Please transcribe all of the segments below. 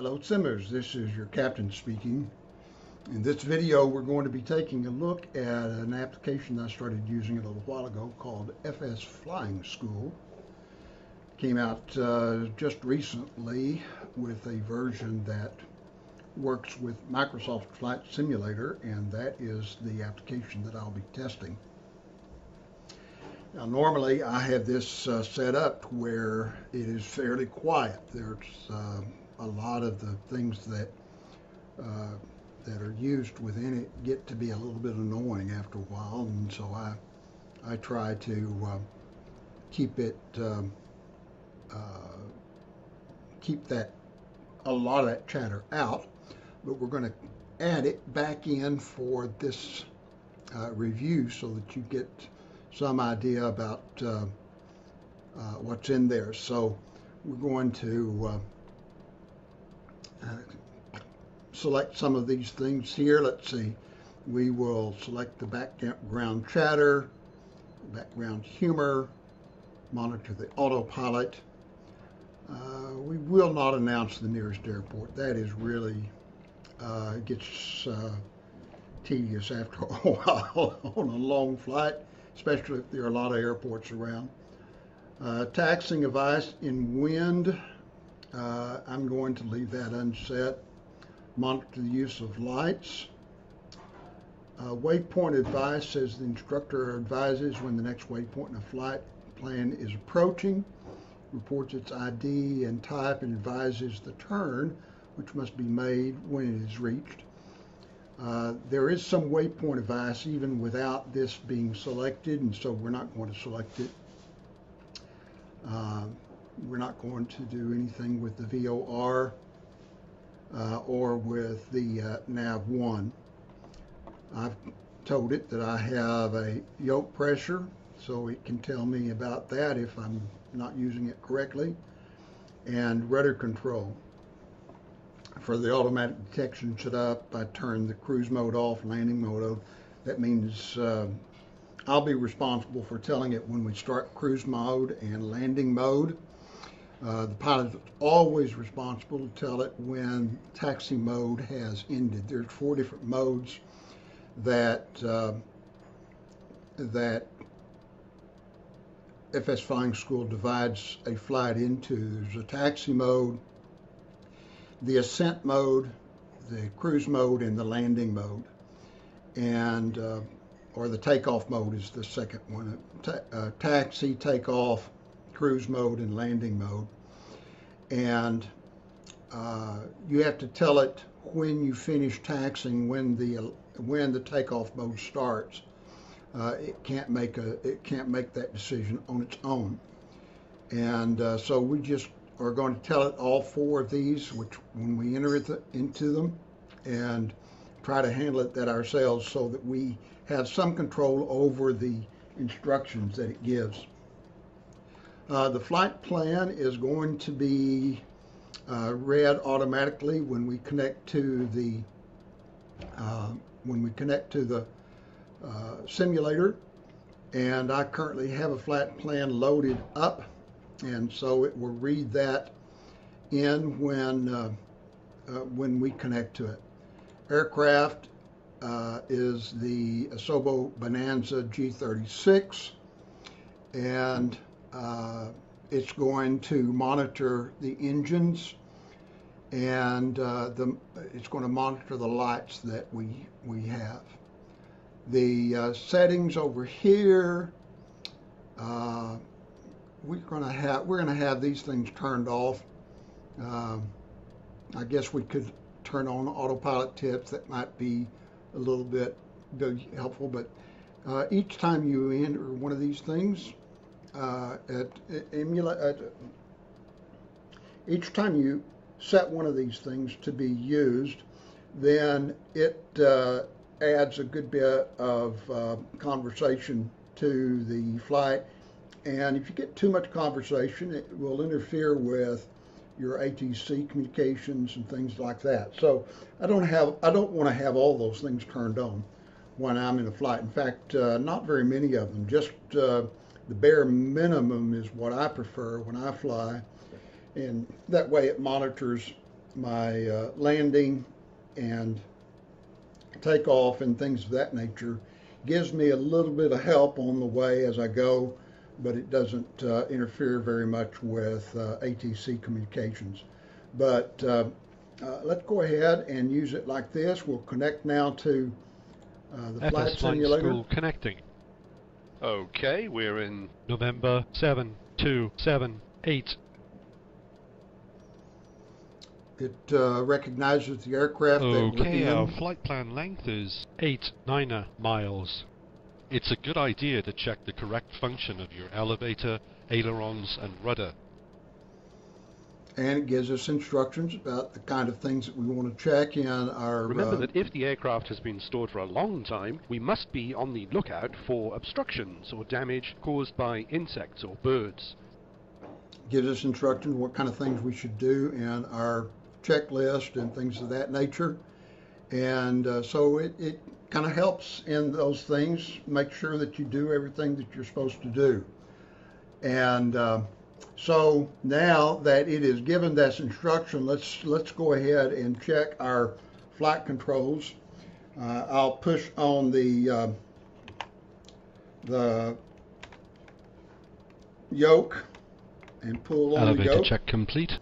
Hello Simmers, this is your captain speaking. In this video we're going to be taking a look at an application I started using a little while ago called FSFlyingSchool. Came out just recently with a version that works with Microsoft Flight Simulator, and that is the application that I'll be testing. Now normally I have this set up where it is fairly quiet. There's a lot of the things that are used within it get to be a little bit annoying after a while, and so I try to keep a lot of that chatter out. But we're going to add it back in for this review so that you get some idea about what's in there. So we're going to select some of these things here. Let's see. We will select the background chatter, background humor, monitor the autopilot. We will not announce the nearest airport. That is really gets tedious after a while on a long flight, especially if there are a lot of airports around. Taxiing advice in wind, I'm going to leave that unset. Monitor the use of lights. Waypoint advice says the instructor advises when the next waypoint in a flight plan is approaching, reports its ID and type, and advises the turn, which must be made when it is reached. There is some waypoint advice even without this being selected, and so we're not going to select it. We're not going to do anything with the VOR or with the nav1. I've told it that I have a yoke pressure, so it can tell me about that if I'm not using it correctly, and rudder control. For the automatic detection setup, I turn the cruise mode off, landing mode on. That means I'll be responsible for telling it when we start cruise mode and landing mode. The pilot is always responsible to tell it when taxi mode has ended. There's 4 different modes that FSFlyingSchool divides a flight into. There's a taxi mode, the ascent mode, the cruise mode, and the landing mode. And or the takeoff mode is the second one. Taxi, takeoff, cruise mode, and landing mode. And you have to tell it when you finish taxiing when the takeoff mode starts. It can't make that decision on its own. And so we just are going to tell it all 4 of these, which when we enter it into them, and try to handle it that ourselves so that we have some control over the instructions that it gives. The flight plan is going to be read automatically when we connect to the simulator, and I currently have a flight plan loaded up, and so it will read that in when we connect to it. Aircraft is the Asobo Bonanza G36, and it's going to monitor the engines, and it's going to monitor the lights that we have. The settings over here, we're going to have these things turned off. I guess we could turn on autopilot tips. That might be a little bit helpful, but each time you enter one of these things, each time you set one of these things to be used, then it adds a good bit of conversation to the flight. And if you get too much conversation, it will interfere with your ATC communications and things like that. So I don't want to have all those things turned on when I'm in a flight. In fact, not very many of them. Just the bare minimum is what I prefer when I fly, and that way it monitors my landing and takeoff and things of that nature. Gives me a little bit of help on the way as I go, but it doesn't interfere very much with ATC communications. But let's go ahead and use it like this. We'll connect now to the flight simulator. FSFlyingSchool connecting. Okay, we're in November 7278. It recognizes the aircraft that we're Okay, in. our flight plan length is 89 miles. It's a good idea to check the correct function of your elevator, ailerons and rudder. And it gives us instructions about the kind of things that we want to check in our... Remember that if the aircraft has been stored for a long time, we must be on the lookout for obstructions or damage caused by insects or birds. Gives us instructions what kind of things we should do in our checklist and things of that nature. And so it kind of helps in those things, make sure that you do everything that you're supposed to do. And so now that it is given this instruction, let's go ahead and check our flight controls. I'll push on the yoke and pull on the Elevator yoke. check complete.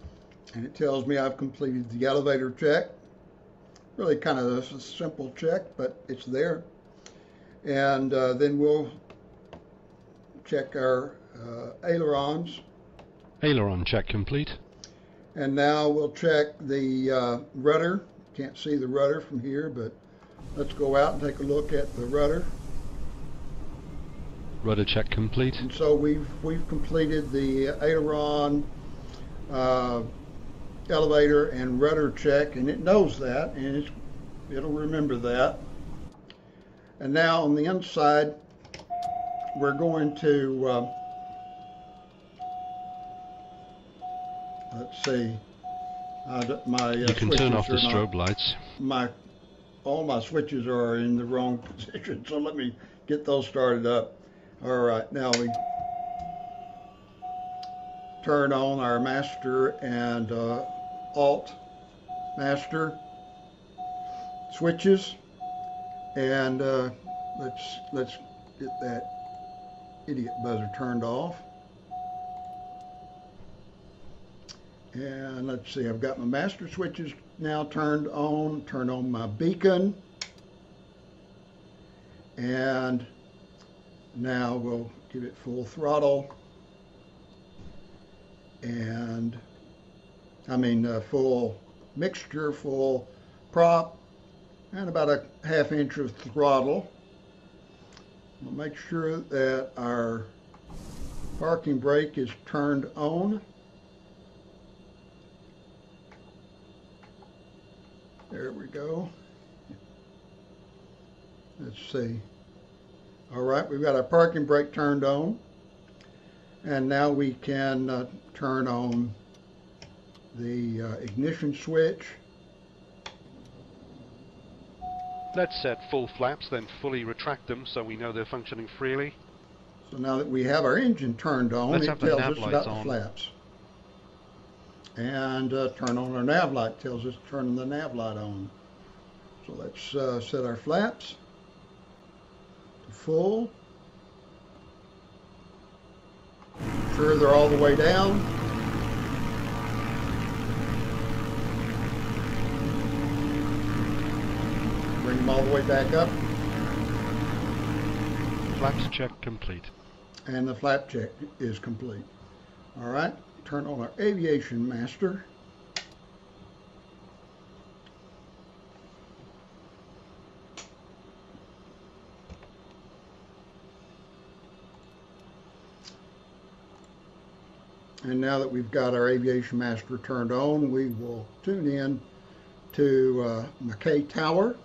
And it tells me I've completed the elevator check. Really kind of a simple check, but it's there. And then we'll check our ailerons. Aileron check complete. And now we'll check the rudder. Can't see the rudder from here, but let's go out and take a look at the rudder. Rudder check complete. And so we've completed the aileron, elevator, and rudder check, and it knows that, and it'll remember that. And now on the inside, we're going to let's see. You can turn off the strobe lights. All my switches are in the wrong position, so let me get those started up. All right, now we turn on our master and alt master switches, and let's get that idiot buzzer turned off. And let's see, I've got my master switches now turned on. Turn on my beacon, and now we'll give it full throttle, and full mixture, full prop, and about a ½ inch of throttle. We'll make sure that our parking brake is turned on. There we go. Let's see. All right, we've got our parking brake turned on. And now we can turn on the ignition switch. Let's set full flaps, then fully retract them so we know they're functioning freely. So now that we have our engine turned on, Let's it have the tells nav us lights about on. the flaps. And turn on our nav light, tells us to turn the nav light on. So let's set our flaps to full. Make sure they're all the way down. Bring them all the way back up. Flaps check complete. And the flap check is complete. All right, turn on our aviation master. And now that we've got our aviation master turned on, we will tune in to McKay Tower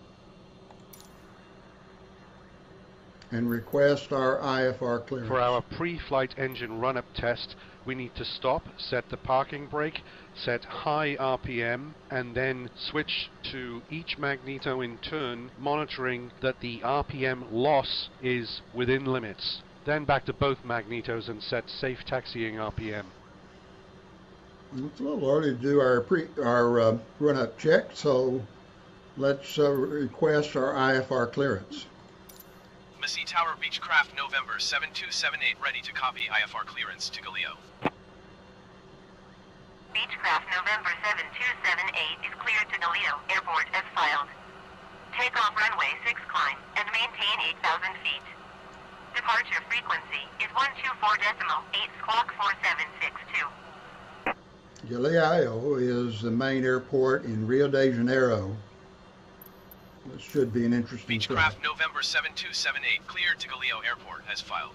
and request our IFR clearance. For our pre-flight engine run-up test, we need to stop, set the parking brake, set high RPM, and then switch to each magneto in turn, monitoring that the RPM loss is within limits. Then back to both magnetos and set safe taxiing RPM. It's a little early to do our run-up check, so let's request our IFR clearance. Missy Tower Beechcraft November 7278 ready to copy IFR clearance to Galileo. Beechcraft November 7278 is cleared to Galileo Airport as filed. Takeoff runway 6 climb and maintain 8,000 feet. Departure frequency is 124.8 squawk 4762. Galileo is the main airport in Rio de Janeiro. This should be an interesting Beechcraft November 7278 cleared to Galileo Airport as filed.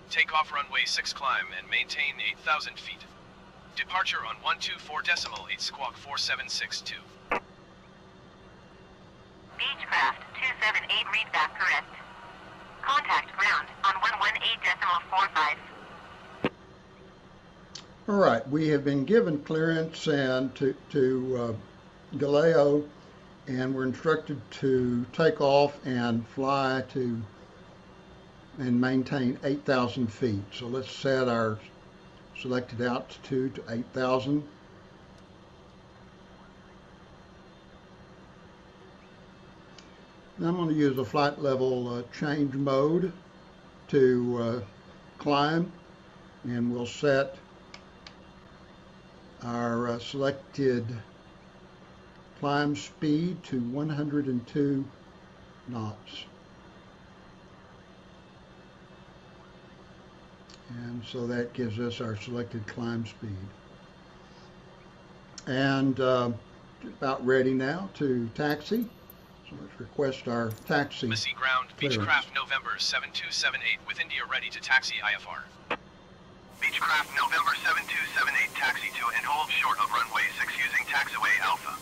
Takeoff runway 6 climb and maintain 8,000 feet. Departure on 124.8 squawk 4762. Beechcraft 278 read back correct. Contact ground on 118.45. All right, we have been given clearance and to Galileo, and we're instructed to take off and fly to and maintain 8,000 feet. So let's set our selected altitude to 8,000. Now I'm going to use a flight level change mode to climb, and we'll set our selected climb speed to 102 knots. And so that gives us our selected climb speed. And about ready now to taxi. So let's request our taxi. Missy ground clearance. Beechcraft November 7278 with India ready to taxi IFR. Beechcraft November 7278 taxi to and hold short of runway 6 using taxiway Alpha.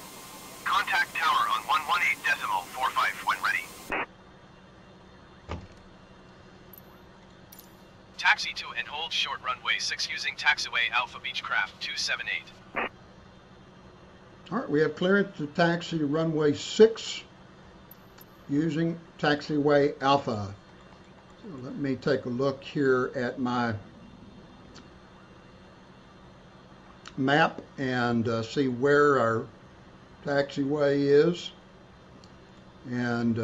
Contact tower on 118.45 when ready. Taxi to and hold short runway 6 using taxiway Alpha Beechcraft 278. All right, we have clearance to taxi to runway 6 using taxiway Alpha. So let me take a look here at my map and see where our taxiway is. And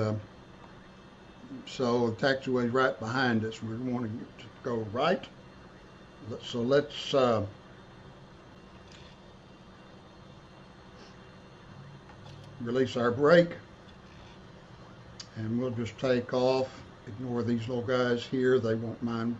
so the taxiway is right behind us. We're wanting to go right. So let's release our brake, and we'll just take off. Ignore these little guys here, they won't mind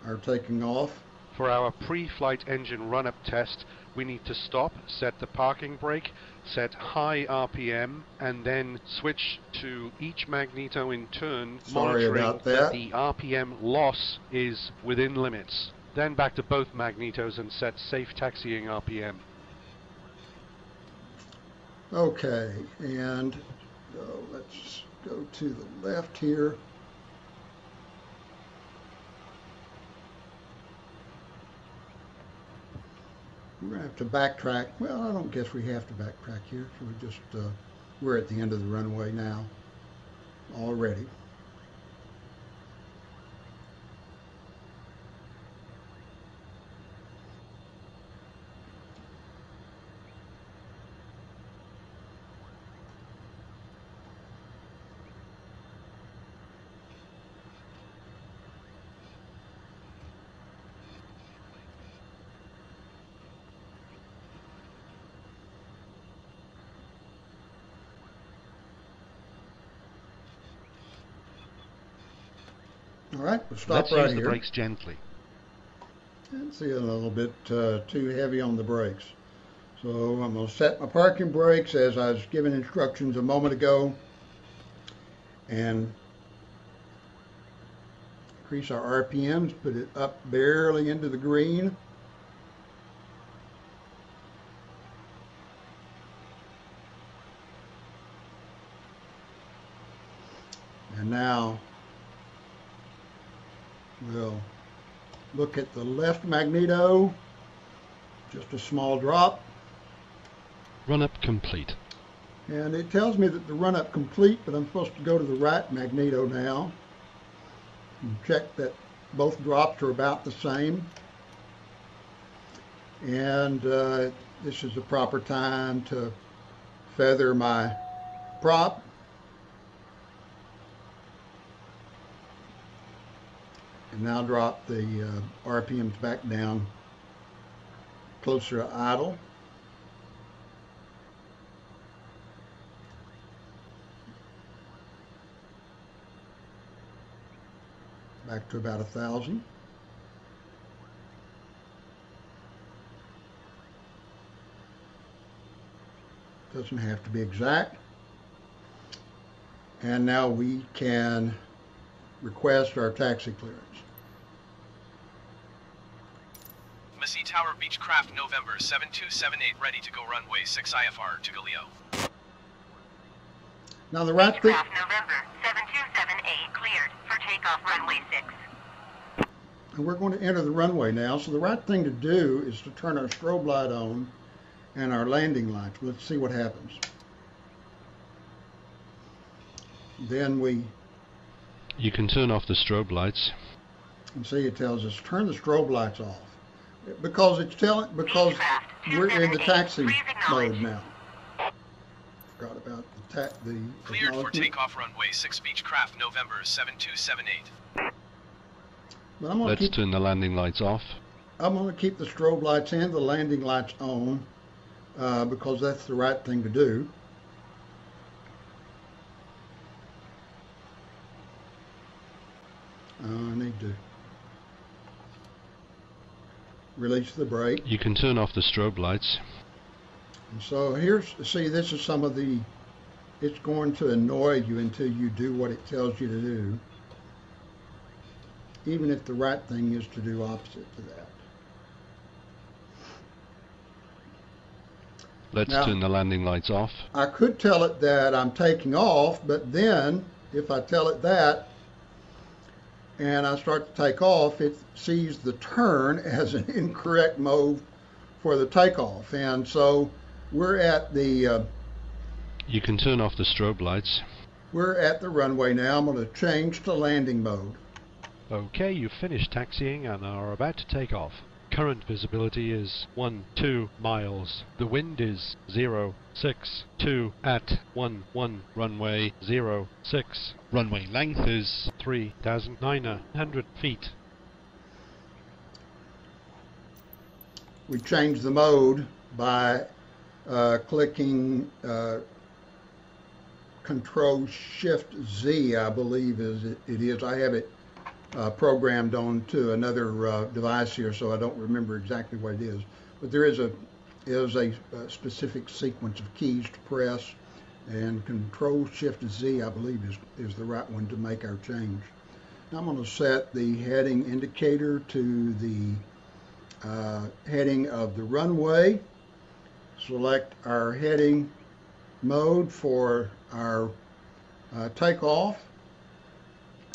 our taking off. For our pre-flight engine run-up test, we need to stop, set the parking brake, set high RPM, and then switch to each magneto in turn, monitoring that the RPM loss is within limits. Then back to both magnetos and set safe taxiing RPM. Okay, and let's go to the left here. We're going to have to backtrack. Well, I don't guess we have to backtrack here. So we're at the end of the runway now already. All right, we'll stop Let's right use here. the brakes gently. It's a little bit too heavy on the brakes. So I'm going to set my parking brakes as I was given instructions a moment ago, and increase our RPMs, put it up barely into the green. And now we'll look at the left magneto, just a small drop. Run-up complete. And it tells me that the run-up complete, but I'm supposed to go to the right magneto now and check that both drops are about the same. And this is the proper time to feather my prop. And now drop the RPMs back down closer to idle. Back to about 1,000. Doesn't have to be exact. And now we can request our taxi clearance. Missy Tower Beechcraft November 7278 ready to go runway 6 IFR to Gil Yoder. Now the right thing. Beechcraft November 7278 cleared for takeoff runway 6. And we're going to enter the runway now. So the right thing to do is to turn our strobe light on and our landing lights. Let's see what happens. Then You can turn off the strobe lights. And see, it tells us turn the strobe lights off because we're in the taxi mode now. Forgot about the Cleared for takeoff runway 6 Beechcraft November 7278. But Let's turn the landing lights off. I'm going to keep the strobe lights and the landing lights on because that's the right thing to do. I need to release the brake. You can turn off the strobe lights. And so this is some of the, it's going to annoy you until you do what it tells you to do, even if the right thing is to do opposite to that. Let's turn the landing lights off. I could tell it that I'm taking off, but then if I tell it that and I start to take off, it sees the turn as an incorrect mode for the takeoff. And so we're at the... You can turn off the strobe lights. We're at the runway now. I'm going to change to landing mode. Okay, you've finished taxiing and are about to take off. Current visibility is 2 miles. The wind is 062 at 11 runway 06. Runway length is 3,900 feet. We change the mode by clicking Control Shift Z, I believe it is. I have it programmed onto another device here, so I don't remember exactly what it is. But there is a specific sequence of keys to press, and Control Shift Z, I believe, is the right one to make our change. Now I'm going to set the heading indicator to the heading of the runway. Select our heading mode for our takeoff.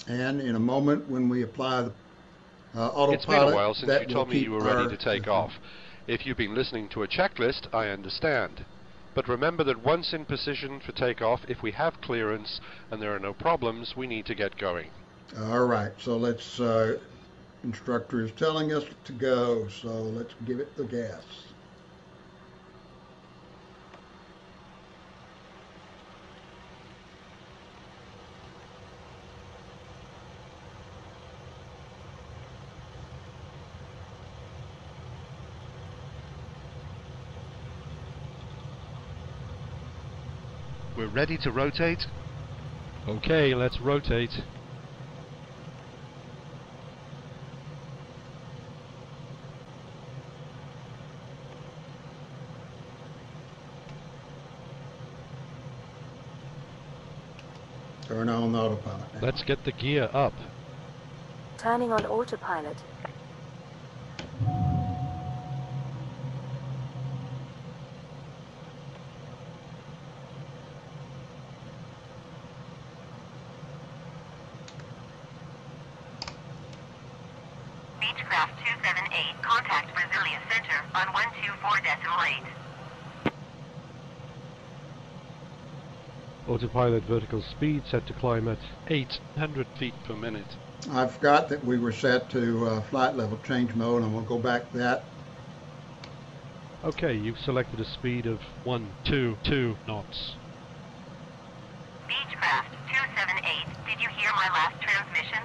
And in a moment, when we apply the autopilot, it's been a while since you told me keep you were ready to take off. If you've been listening to a checklist, I understand. But remember that once in position for takeoff, if we have clearance and there are no problems, we need to get going. All right, so let's, instructor is telling us to go, so let's give it the gas. We're ready to rotate. Okay, let's rotate. Turn on autopilot now. Let's get the gear up. Turning on autopilot. Beechcraft 278, contact Brasilia Center on 124.8. Autopilot vertical speed set to climb at 800 feet per minute. I forgot that we were set to flight level change mode. I'm going to go back to that. Okay, you've selected a speed of 122 knots. Beechcraft 278, did you hear my last transmission?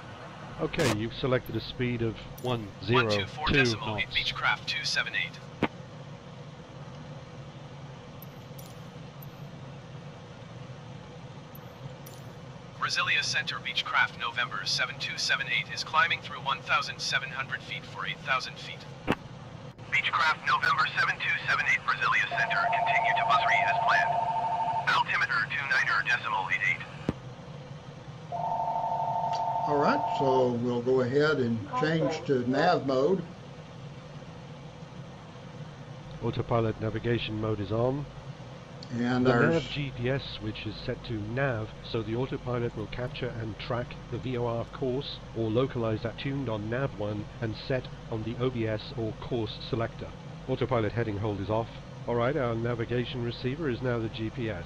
Okay, you've selected a speed of 102 124.8 knots. Beechcraft 278. Brasilia Center Beechcraft November 7278 is climbing through 1,700 feet for 8,000 feet. Beechcraft November 7278 Brasilia Center, continue to bus as planned. Altimeter 29.88. All right, so we'll go ahead and change to nav mode. Autopilot navigation mode is on. And The our nav GPS switch is set to nav, so the autopilot will capture and track the VOR course or localize that tuned on nav1 and set on the OBS or course selector. Autopilot heading hold is off. Alright, our navigation receiver is now the GPS.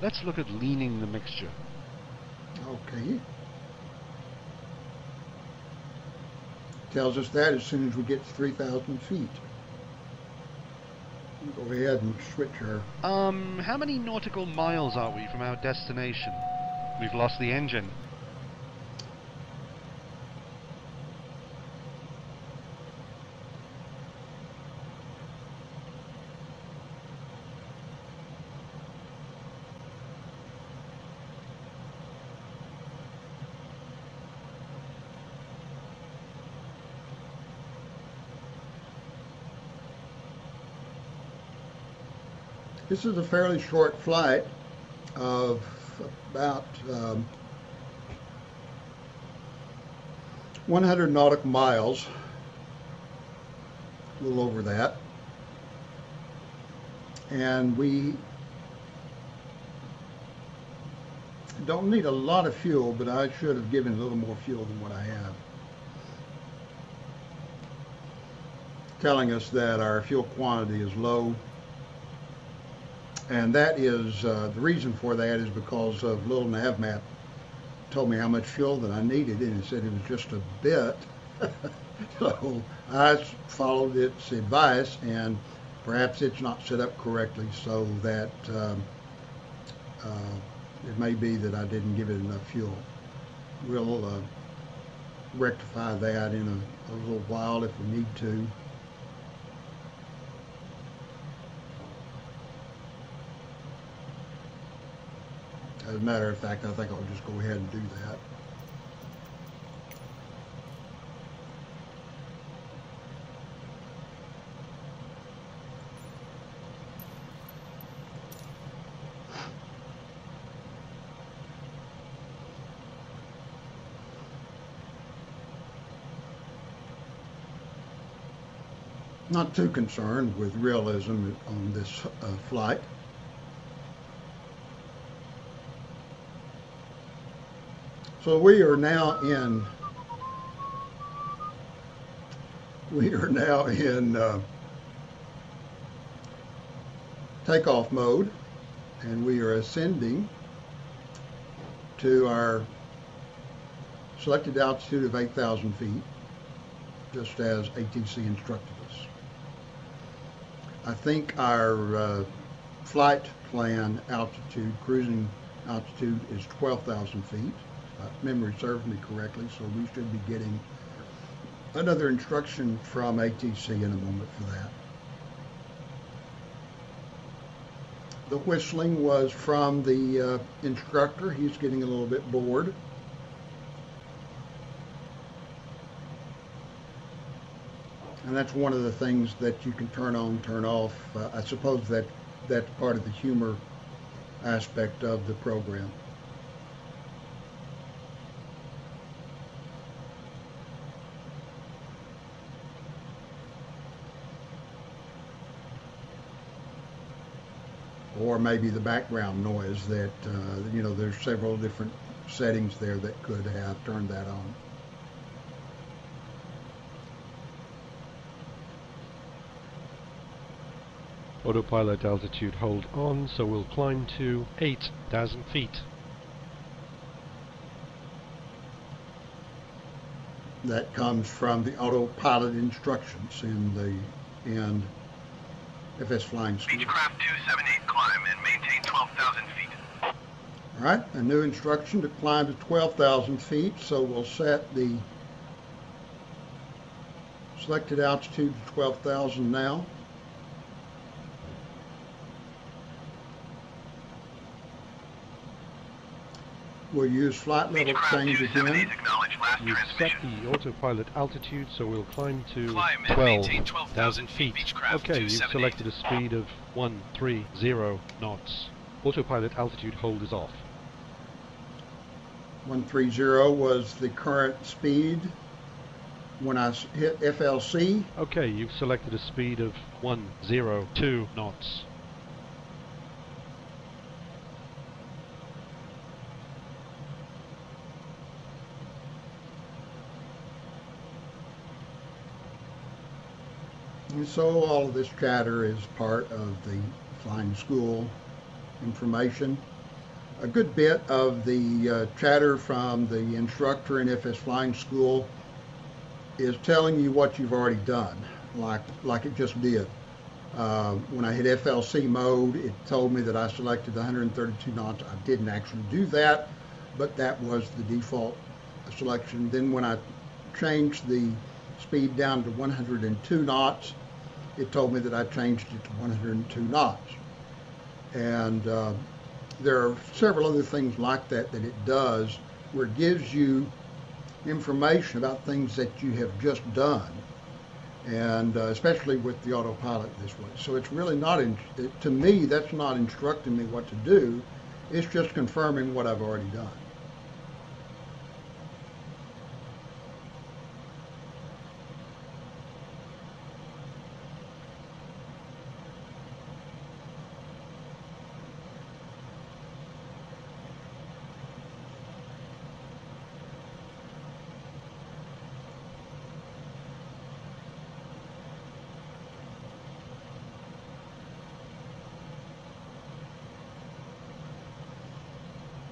Let's look at leaning the mixture. okay. Tells us that as soon as we get to 3,000 feet. Go ahead and switch her. How many nautical miles are we from our destination? We've lost the engine. This is a fairly short flight of about 100 nautical miles, a little over that. And we don't need a lot of fuel, but I should have given a little more fuel than what I have. Telling us that our fuel quantity is low. And that is, the reason for that is because of little nav map told me how much fuel that I needed, and it said it was just a bit. So I followed its advice, and perhaps it's not set up correctly, so that it may be that I didn't give it enough fuel. We'll rectify that in a little while if we need to. As a matter of fact, I think I'll just go ahead and do that. Not too concerned with realism on this flight. So we are now in takeoff mode, and we are ascending to our selected altitude of 8,000 feet, just as ATC instructed us. I think our flight plan altitude, cruising altitude, is 12,000 feet. If memory serves me correctly, so we should be getting another instruction from ATC in a moment for that. The whistling was from the instructor. He's getting a little bit bored. And that's one of the things that you can turn on, turn off. I suppose that's part of the humor aspect of the program. Or maybe the background noise that, you know, there's several different settings there that could have turned that on. Autopilot altitude hold on, so we'll climb to 8,000 feet. That comes from the autopilot instructions in FS Flying School. Beechcraft 278, climb and maintain 12,000 feet. All right, a new instruction to climb to 12,000 feet, so we'll set the selected altitude to 12,000 now. We'll use flight level change again. We've set the autopilot altitude, so we'll climb to Climb and maintain 12,000 feet. Beechcraft Okay, you've 278. selected a speed of 130 knots. Autopilot altitude hold is off. 130 was the current speed when I hit FLC. Okay, you've selected a speed of 102 knots. And so all of this chatter is part of the flying school information. A good bit of the chatter from the instructor in FS Flying School is telling you what you've already done, like it just did. When I hit FLC mode, it told me that I selected 132 knots. I didn't actually do that, but that was the default selection. Then when I changed the speed down to 102 knots, it told me that I changed it to 102 knots. And there are several other things like that that it does, where it gives you information about things that you have just done, and especially with the autopilot this way. So it's really not, to me, that's not instructing me what to do. It's just confirming what I've already done.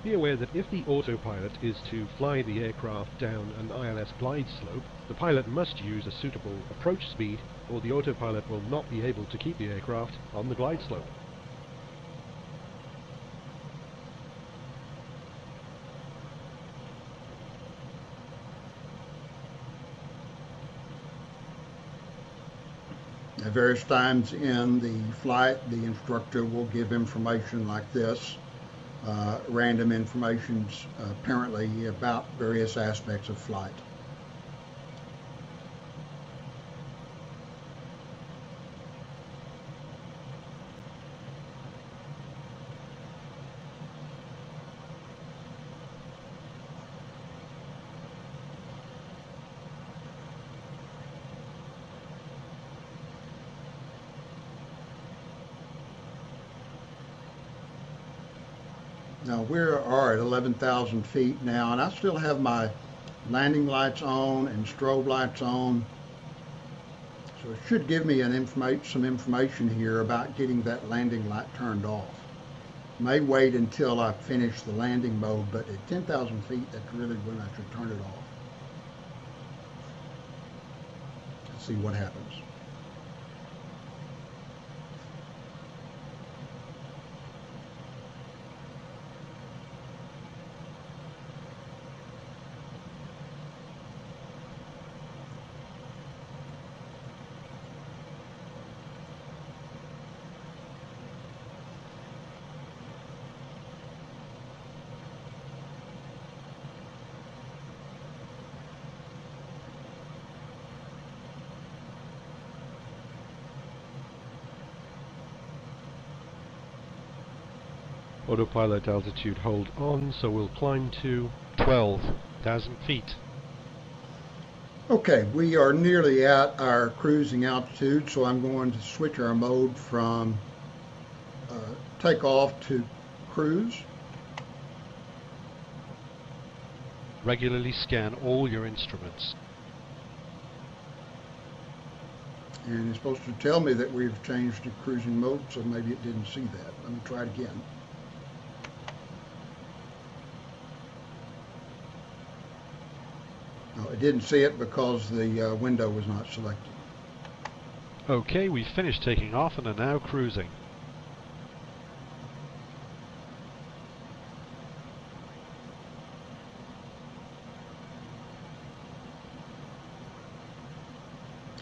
Be aware that if the autopilot is to fly the aircraft down an ILS glide slope, the pilot must use a suitable approach speed, or the autopilot will not be able to keep the aircraft on the glide slope. At various times in the flight, the instructor will give information like this. Random information apparently about various aspects of flight. Now we are at 11,000 feet now, and I still have my landing lights on and strobe lights on. So it should give me some information here about getting that landing light turned off. May wait until I finish the landing mode, but at 10,000 feet, that's really when I should turn it off. Let's see what happens. Autopilot altitude hold on, so we'll climb to 12,000 feet. Okay, we are nearly at our cruising altitude, so I'm going to switch our mode from takeoff to cruise. Regularly scan all your instruments. And it's supposed to tell me that we've changed to cruising mode, so maybe it didn't see that. Let me try it again. No, it didn't see it because the window was not selected. Okay, we've finished taking off and are now cruising.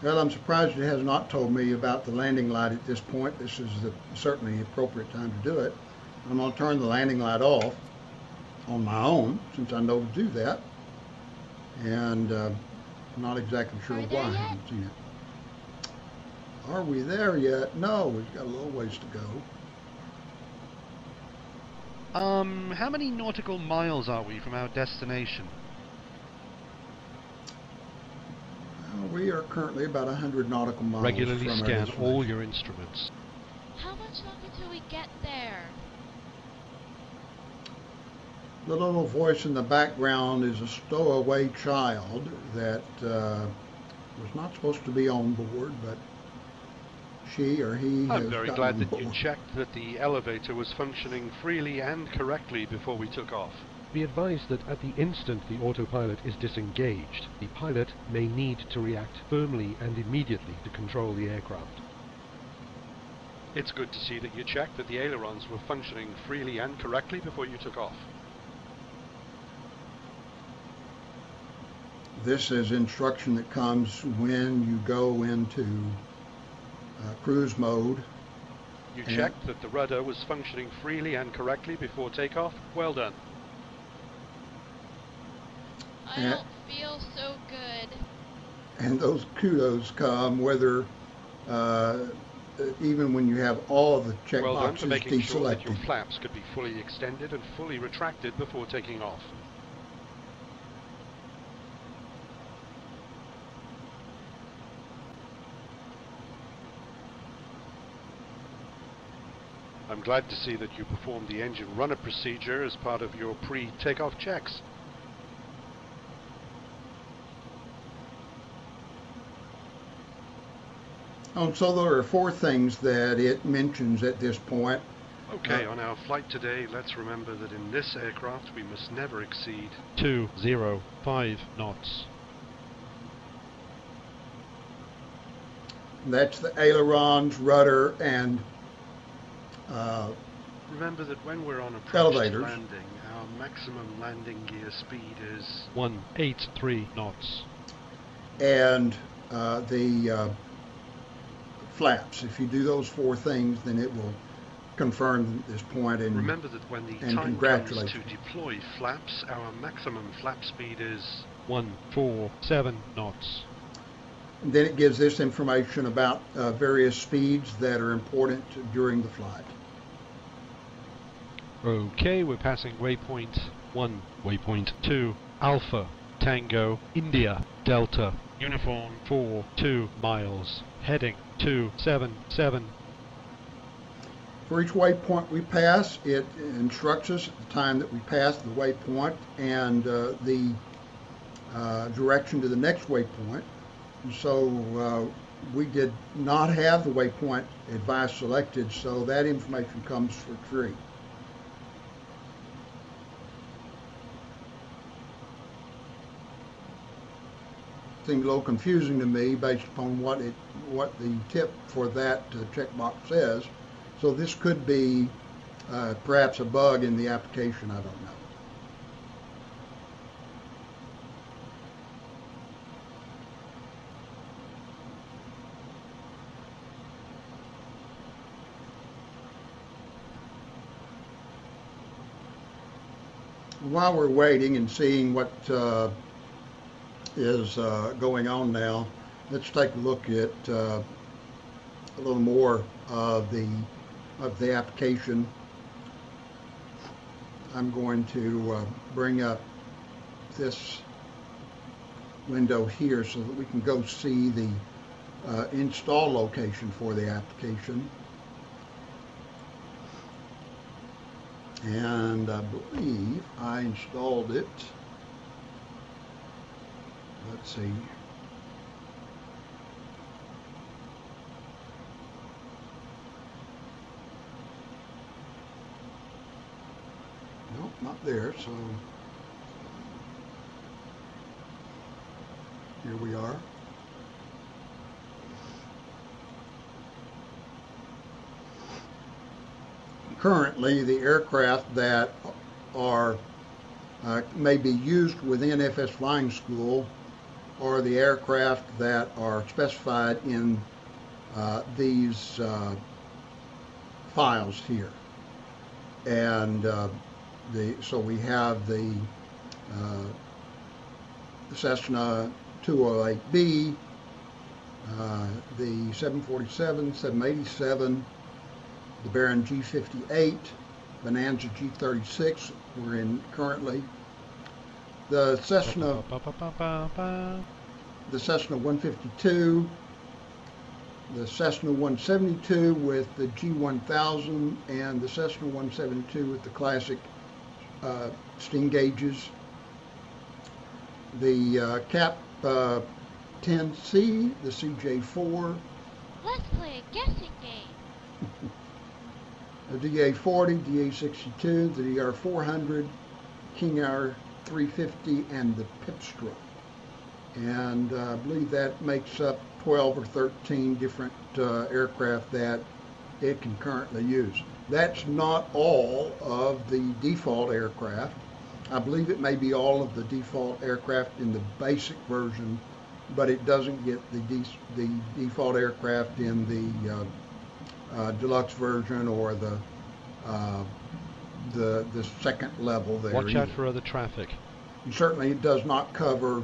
Well, I'm surprised it has not told me about the landing light at this point. This is certainly the appropriate time to do it. I'm going to turn the landing light off on my own, since I know to do that. And I'm not exactly sure why I haven't seen it. Are we there yet? No, we've got a little ways to go. How many nautical miles are we from our destination? We are currently about 100 nautical miles Regularly from our scan destination. all your instruments. How much longer till we get there? The little voice in the background is a stowaway child that was not supposed to be on board, but she or he has I'm very gotten glad on that board. you checked that the elevator was functioning freely and correctly before we took off. Be advised that at the instant the autopilot is disengaged, the pilot may need to react firmly and immediately to control the aircraft. It's good to see that you checked that the ailerons were functioning freely and correctly before you took off. This is instruction that comes when you go into cruise mode. You And- checked that the rudder was functioning freely and correctly before takeoff. Well done. I Yeah. don't feel so good. And those kudos come whether even when you have all of the check Well done for boxes making sure that deselected. your flaps could be fully extended and fully retracted before taking off. I'm glad to see that you performed the engine run-up procedure as part of your pre-takeoff checks. So there are 4 things that it mentions at this point. Okay, on our flight today, let's remember that in this aircraft we must never exceed 205 knots. That's the ailerons, rudder, and Remember that when we're on approach to elevators. landing, our maximum landing gear speed is 183 knots. and the flaps. If you do those 4 things, then it will confirm this point. And remember that when the and time comes congratulations. to deploy flaps, our maximum flap speed is 147 knots. then it gives this information about various speeds that are important during the flight. Okay, we're passing waypoint 1, waypoint 2, Alpha, Tango, India, Delta, Uniform 42 miles, heading 277. For each waypoint we pass, it instructs us at the time that we pass the waypoint and the direction to the next waypoint. And so we did not have the waypoint advice selected, so that information comes for free. Seems a little confusing to me based upon what the tip for that checkbox says. So this could be perhaps a bug in the application, I don't know. While we're waiting and seeing what is going on now, let's take a look at a little more of the application. I'm going to bring up this window here so that we can go see the install location for the application. And I believe I installed it. Let's see. not there, so here we are. Currently, the aircraft that are may be used within FS Flying School are the aircraft that are specified in these files here. And so we have the Cessna 208B, the 747, 787, the Baron G58, Bonanza G36 we're in currently, the Cessna 152, the Cessna 172 with the G1000, and the Cessna 172 with the classic steam gauges, the Cap 10C, the CJ4, Let's play a guessing game. the DA40, DA62, the DR400, King Air 350, and the Pipstra. And I believe that makes up 12 or 13 different aircraft that it can currently use. That's not all of the default aircraft. I believe it may be all of the default aircraft in the basic version, but it doesn't get the default aircraft in the deluxe version or the second level there. Watch out for other traffic. And certainly it does not cover.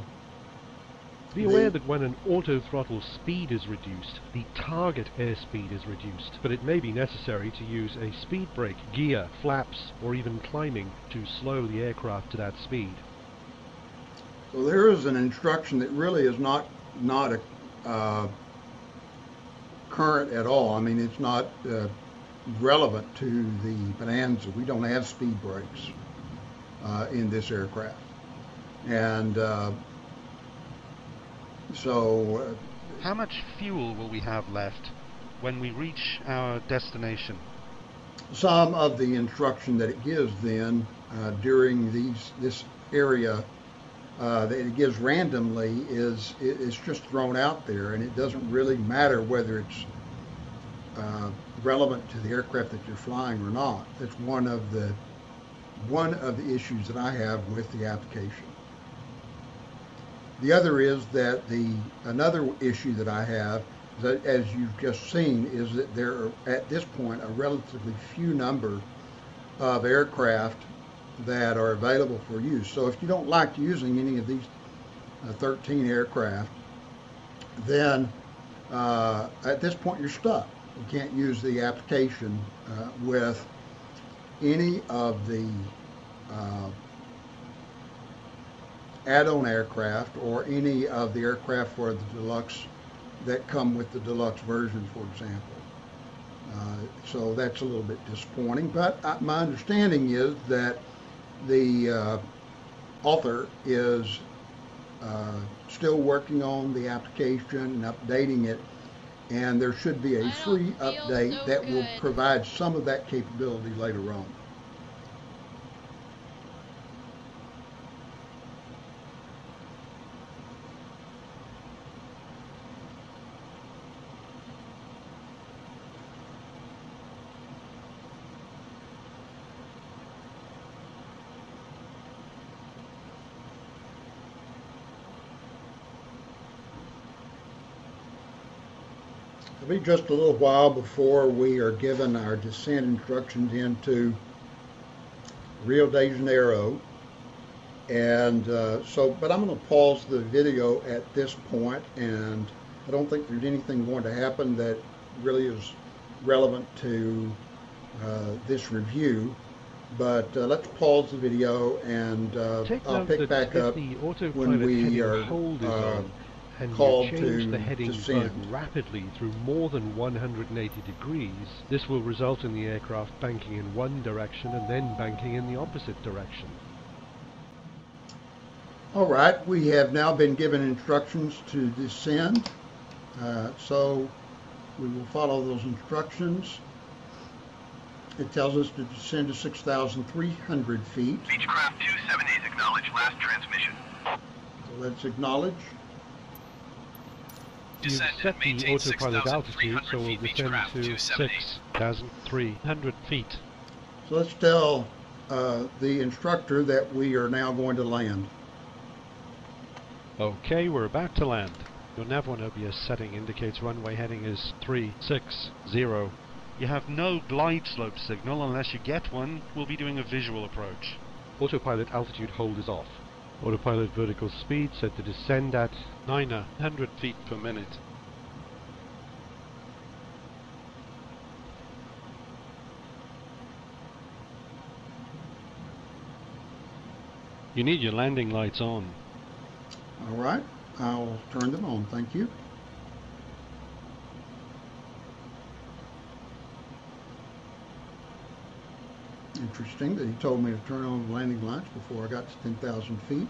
Be aware that when an auto-throttle speed is reduced, the target airspeed is reduced, but it may be necessary to use a speed brake, gear, flaps, or even climbing to slow the aircraft to that speed. So there is an instruction that really is not a current at all. I mean, it's not relevant to the Bonanza. We don't have speed brakes in this aircraft, and so how much fuel will we have left when we reach our destination? some of the instruction that it gives then during this area that it gives randomly is just thrown out there, and it doesn't really matter whether it's relevant to the aircraft that you're flying or not. That's one of the issues that I have with the application. The other is that another issue that I have, that as you've just seen, is that there are at this point a relatively few number of aircraft that are available for use. So if you don't like using any of these 13 aircraft, then at this point you're stuck. You can't use the application with any of the add-on aircraft or any of the aircraft for the deluxe that come with the deluxe version, for example. So that's a little bit disappointing, but my understanding is that the author is still working on the application and updating it, and there should be a free update that will provide some of that capability later on. It'll be just a little while before we are given our descent instructions into Rio de Janeiro, and but I'm going to pause the video at this point, and I don't think there's anything going to happen that really is relevant to this review, but let's pause the video, and I'll pick back up when we are and called you change to the heading descend rapidly through more than 180 degrees, this will result in the aircraft banking in one direction and then banking in the opposite direction. All right, we have now been given instructions to descend, so we will follow those instructions. It tells us to descend to 6,300 feet. Beechcraft 278, acknowledge last transmission. So let's acknowledge. You've Descend set and the maintain autopilot altitude, 6,300 so we'll feet, descend Beechcraft to 278. 6,300 feet. So let's tell the instructor that we are now going to land. Okay, we're about to land. Your nav1 OBS setting indicates runway heading is 360. You have no glide slope signal unless you get one. We'll be doing a visual approach. Autopilot altitude hold is off. Autopilot vertical speed set to descend at 900 feet per minute. You need your landing lights on. All right, I'll turn them on. Thank you. Interesting that he told me to turn on the landing lights before I got to 10,000 feet.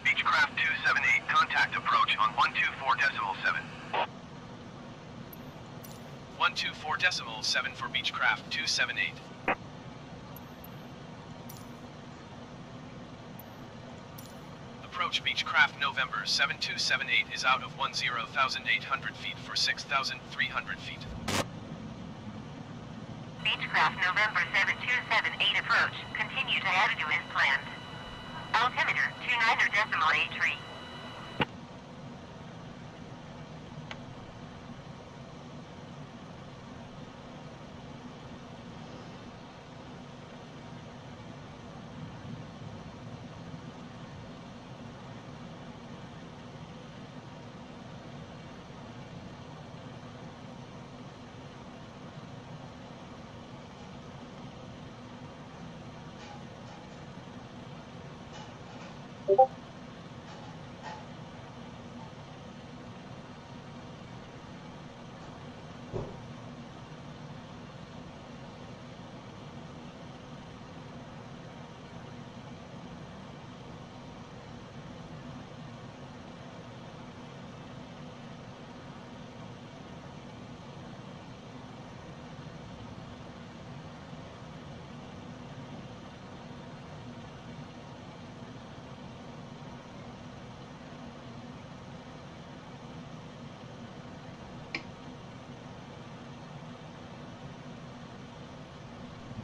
Beechcraft 278, contact approach on 124.7. 124.7 for Beechcraft 278. Approach Beechcraft November 7278 is out of 10,800 feet for 6,300 feet. Beechcraft November 7278 approach. Continue to attitude as planned. Altimeter 29.83.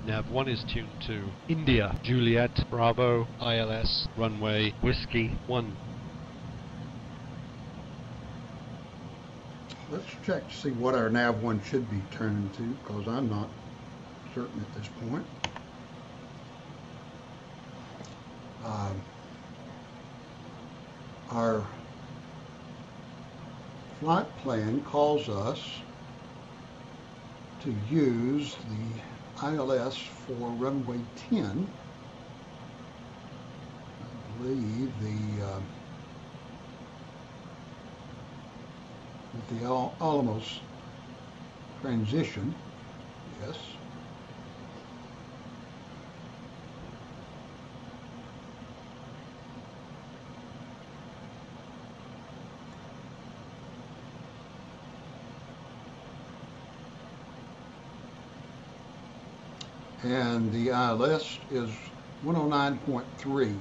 Nav1 is tuned to India, Juliet, Bravo, ILS, runway, Whiskey 1. Let's check to see what our nav1 should be turning to, because I'm not certain at this point. Our flight plan calls us to use the ILS for runway 10. I believe with the Alamos transition, yes. And the ILS is 109.3.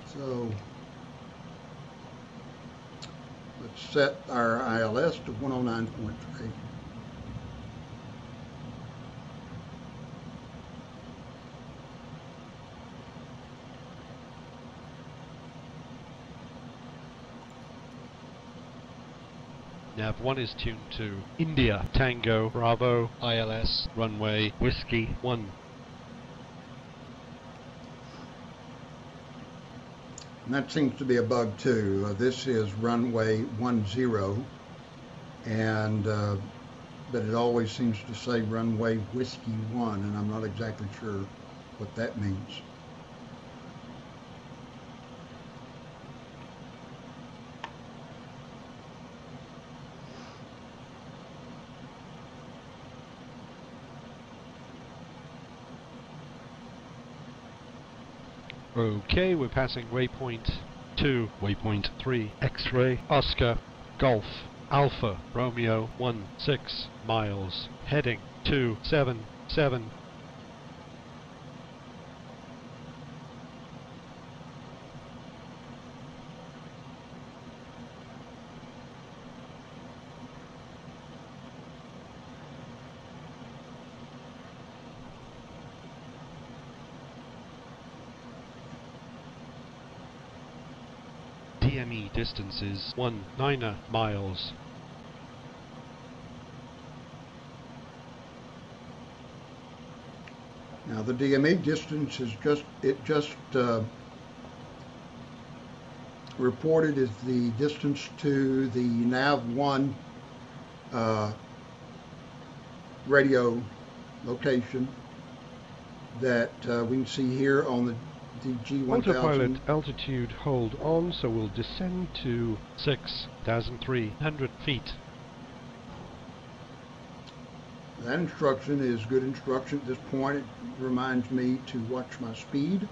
So let's set our ILS to 109.3. Nav1 is tuned to India, Tango, Bravo, ILS, runway, Whiskey 1. And that seems to be a bug too. This is runway 10, and but it always seems to say runway whiskey 1, and I'm not exactly sure what that means. Okay, we're passing waypoint 2, waypoint 3, X-ray, Oscar, Golf, Alpha, Romeo, 16 miles, heading 277. Dme distance is 19 miles. Now the DME distance is just reported as the distance to the nav1 radio location that we can see here on the G1000. Autopilot altitude hold on, so we'll descend to 6,300 feet. That instruction is good instruction at this point. It reminds me to watch my speed.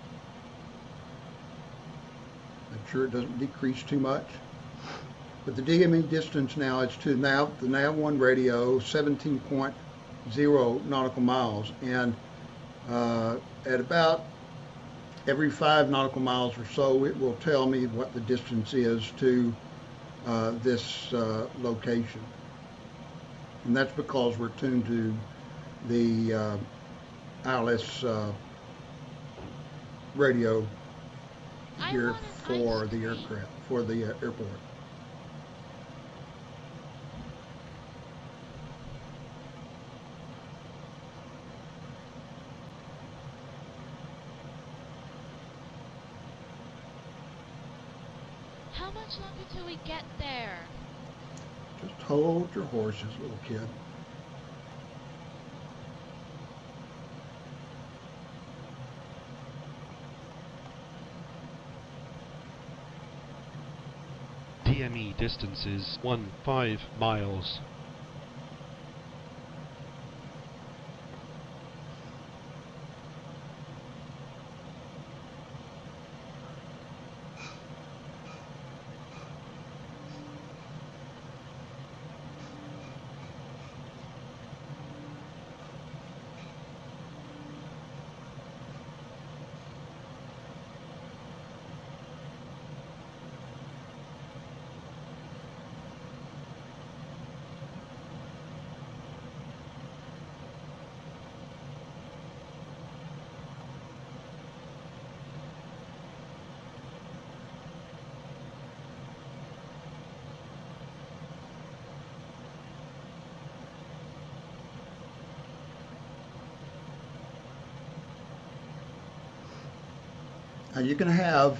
Make sure it doesn't decrease too much. But the DME distance now is to the nav1 radio, 17.0 nautical miles. And at about every 5 nautical miles or so, it will tell me what the distance is to this location. And that's because we're tuned to the ILS radio here for the aircraft, for the airport. How much longer till we get there? Just hold your horses, little kid. DME distance is 15 miles. Now you can have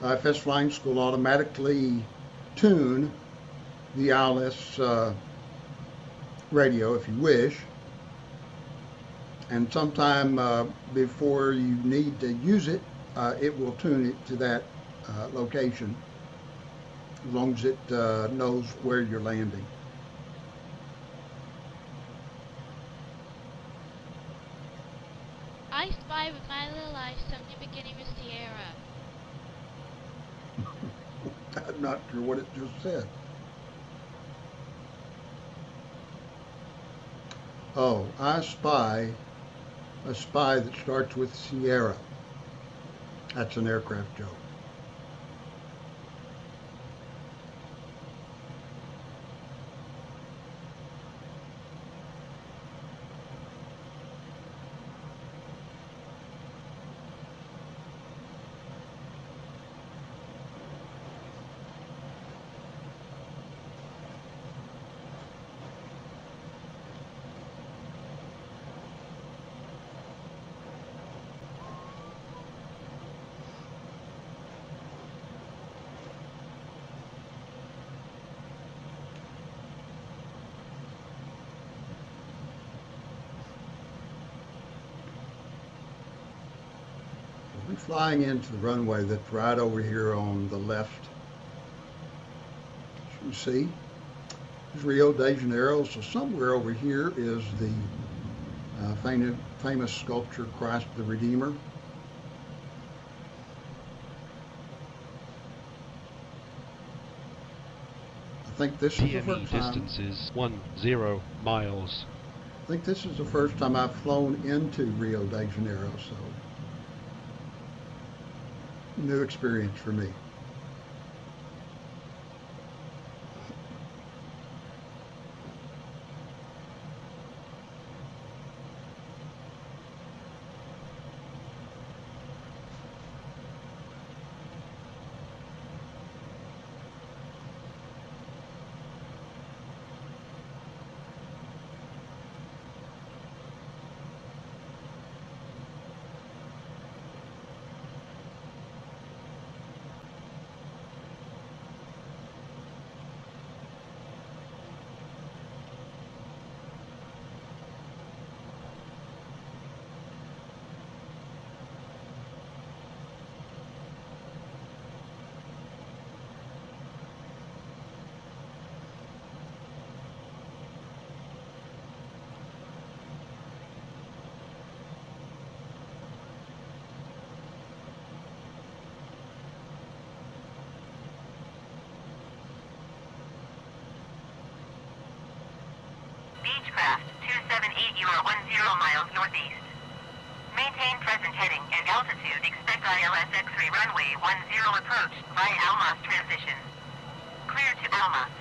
FS Flying School automatically tune the ILS radio if you wish, and sometime before you need to use it, it will tune it to that location, as long as it knows where you're landing. I spy with my little eye something beginning with Sierra. I'm not sure what it just said. Oh, I spy a spy that starts with Sierra. That's an aircraft joke. I'm flying into the runway that's right over here on the left. As you see, it's Rio de Janeiro, so somewhere over here is the famous sculpture Christ the Redeemer. I think this is the Dma first time. Distance is 10 miles. I think this is the first time I've flown into Rio de Janeiro, so new experience for me. Beechcraft 278, you are 10 miles northeast. Maintain present heading and altitude. Expect ILS X-ray runway 10 approach via Almas transition. Clear to Almas.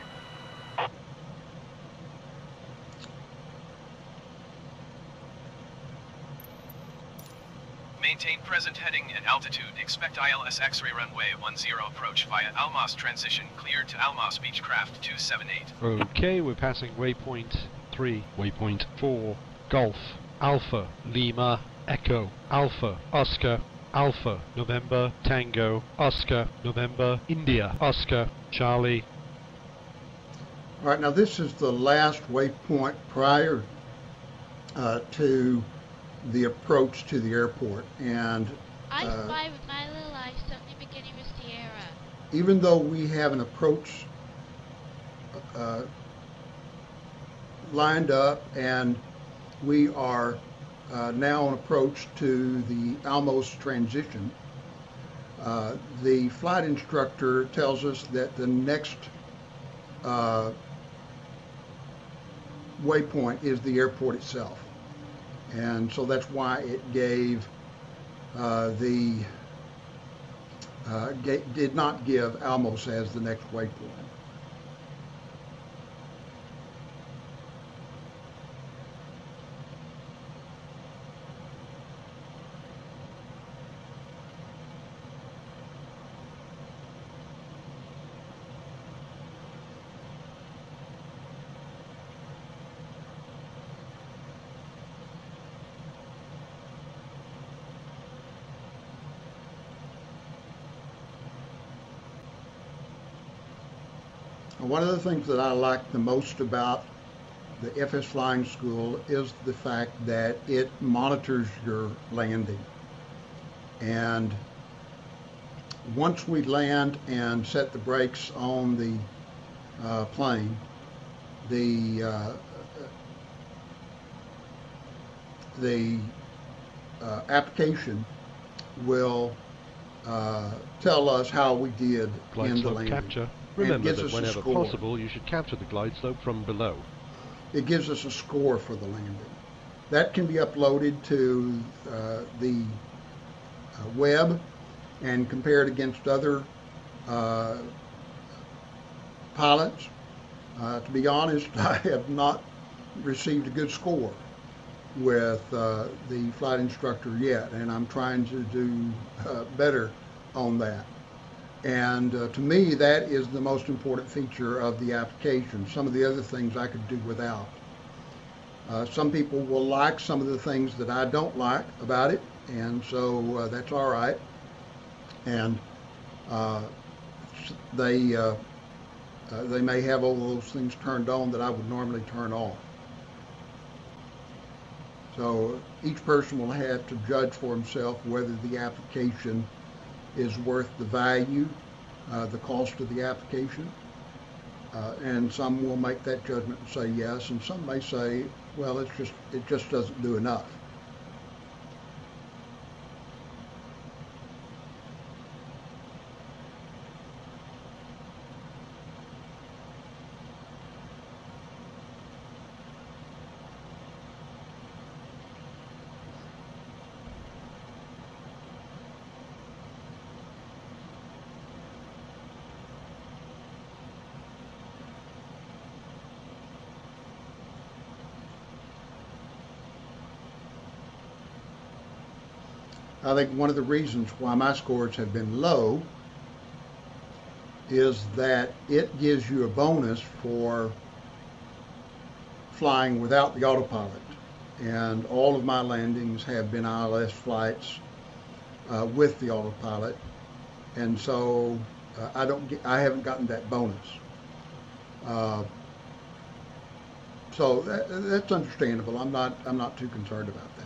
Maintain present heading and altitude. Expect ILS X-ray runway 10 approach via Almas transition. Clear to Almas Beechcraft 278. Okay, we're passing waypoint 3, waypoint 4, Golf, Alpha, Lima, Echo, Alpha, Oscar, Alpha, November, Tango, Oscar, November, India, Oscar, Charlie. All right, now this is the last waypoint prior to the approach to the airport, and I fly with my little life, something beginning with Sierra. even though we have an approach lined up and we are now on approach to the Almos transition, the flight instructor tells us that the next waypoint is the airport itself. And so that's why it gave did not give Almos as the next waypoint. One of the things that I like the most about the FS Flying School is the fact that it monitors your landing. And once we land and set the brakes on the plane, the application will tell us how we did in the Glideslope landing. Capture. Remember gives that us a whenever score. possible, you should capture the glide slope from below. It gives us a score for the landing. That can be uploaded to the web and compared against other pilots. To be honest, I have not received a good score with the flight instructor yet, and I'm trying to do better on that. And to me, that is the most important feature of the application. Some of the other things I could do without. Some people will like some of the things that I don't like about it, and so that's all right. And they may have all those things turned on that I would normally turn off. So each person will have to judge for himself whether the application is worth the value, the cost of the application. And some will make that judgment and say yes, and some may say, well, it just doesn't do enough. I think one of the reasons why my scores have been low is that it gives you a bonus for flying without the autopilot. And all of my landings have been ILS flights with the autopilot, and so I haven't gotten that bonus. So that's understandable. I'm not too concerned about that.